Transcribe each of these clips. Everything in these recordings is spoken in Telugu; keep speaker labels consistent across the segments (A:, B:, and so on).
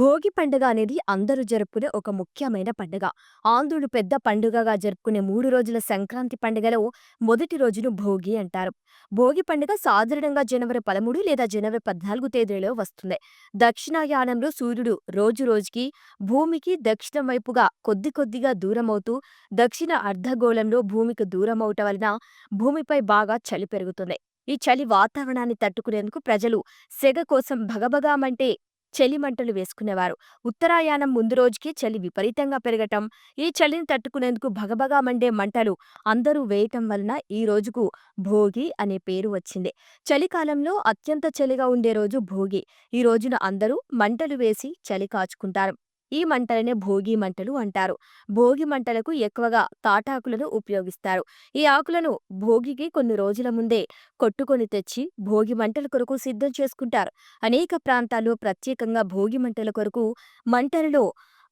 A: భోగి పండుగ అనేది అందరూ జరుపుకునే ఒక ముఖ్యమైన పండుగ. ఆంధ్రులు పెద్ద పండుగగా జరుపుకునే 3 రోజుల సంక్రాంతి పండుగలో మొదటి రోజును భోగి అంటారు. భోగి పండుగ సాధారణంగా జనవరి 13 లేదా జనవరి 14 తేదీలో వస్తుంది. దక్షిణాయానంలో సూర్యుడు రోజు రోజుకి భూమికి దక్షిణం వైపుగా కొద్ది కొద్దిగా దూరమవుతూ దక్షిణ అర్ధగోళంలో భూమికి దూరమవటం వలన భూమిపై బాగా చలి పెరుగుతుంది. ఈ చలి వాతావరణాన్ని తట్టుకునేందుకు ప్రజలు సెగ కోసం భగభగామంటే చలిమంటలు వేసుకునేవారు. ఉత్తరాయణం ముందు రోజుకి చలి విపరీతంగా పెరగటం, ఈ చలిని తట్టుకునేందుకు భగభగా మండే మంటలు అందరూ వేయటం వలన ఈ రోజుకు భోగి అనే పేరు వచ్చింది. చలికాలంలో అత్యంత చలిగా ఉండే రోజు భోగి. ఈ రోజున అందరూ మంటలు వేసి చలి కాచుకుంటారు. ఈ మంటలనే భోగి మంటలు అంటారు. భోగి మంటలకు ఎక్కువగా తాటాకులను ఉపయోగిస్తారు. ఈ ఆకులను భోగికి కొన్ని రోజుల ముందే కొట్టుకొని తెచ్చి భోగి మంటల కొరకు సిద్ధం చేసుకుంటారు. అనేక ప్రాంతాల్లో ప్రత్యేకంగా భోగి మంటల కొరకు మంటలలో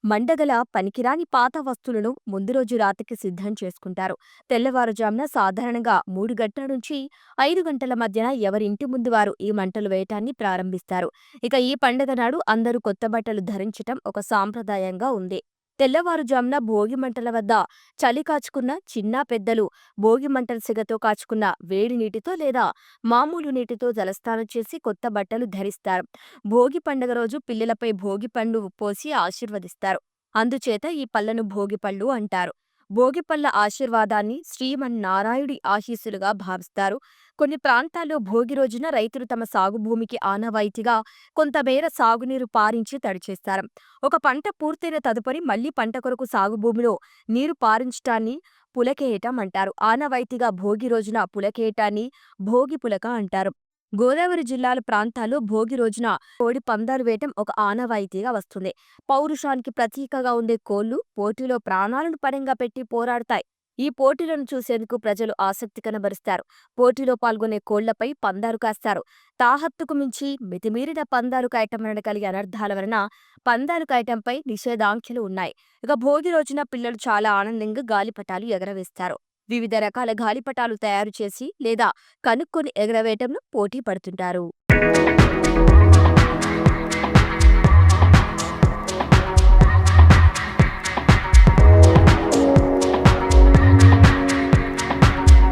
A: మండగల పనికిరాని పాత వస్తువులను ముందు రోజు రాత్రికి సిద్ధం చేసుకుంటారు. తెల్లవారుజామున సాధారణంగా 3 గంటల నుంచి 5 గంటల మధ్యన ఎవరి ఇంటి ముందు వారు ఈ మంటలు వేయటాన్ని ప్రారంభిస్తారు. ఇక ఈ పండగ నాడు అందరూ కొత్త బట్టలు ధరించటం ఒక సాంప్రదాయంగా ఉంది. తెల్లవారుజామున భోగి మంటల వద్ద చలి కాచుకున్న చిన్న పెద్దలు భోగి మంటల సిగతో కాచుకున్న వేడి నీటితో లేదా మామూలు నీటితో తలస్నానం చేసి కొత్త బట్టలు ధరిస్తారు. భోగి పండగ రోజు పిల్లలపై భోగి పండు పోసి ఆశీర్వదిస్తారు. అందుచేత ఈ పళ్లను భోగిపళ్ళు అంటారు. భోగిపళ్ళ ఆశీర్వాదాన్ని శ్రీమన్నారాయుడి ఆశీస్సులుగా భావిస్తారు. కొన్ని ప్రాంతాల్లో భోగి రోజున రైతులు తమ సాగు భూమికి ఆనవాయితీగా కొంతమేర సాగునీరు పారించి తడిచేస్తారు. ఒక పంట పూర్తయిన తదుపరి మళ్లీ పంట కొరకు సాగు భూమిలో నీరు పారించటాన్ని పులకేయటం అంటారు. ఆనవాయితీగా భోగి రోజున పులకేయటాన్ని భోగి పులక అంటారు. గోదావరి జిల్లాల ప్రాంతాల్లో భోగి రోజున కోడి పందాలు వేయటం ఒక ఆనవాయితీగా వస్తుంది. పౌరుషానికి ప్రతీకగా ఉండే కోళ్లు పోటీలో ప్రాణాలను పణంగా పెట్టి పోరాడతాయి. ఈ పోటీలను చూసేందుకు ప్రజలు ఆసక్తి కనబరుస్తారు. పోటీలో పాల్గొనే కోళ్లపై పందాలు కాస్తారు. తాహత్తుకు మించి మితిమీరిన పందాలు కాయటం వలన కలిగే అనర్థాల వలన పందాలు కాయటంపై నిషేధాజ్ఞలు ఉన్నాయి. ఇక భోగి రోజున పిల్లలు చాలా ఆనందంగా గాలిపటాలు ఎగరవేస్తారు. వివిధ రకాల గాలిపటాలు తయారు చేసి లేదా కనుక్కొని ఎగరవేయటంలో పోటీ పడుతుంటారు.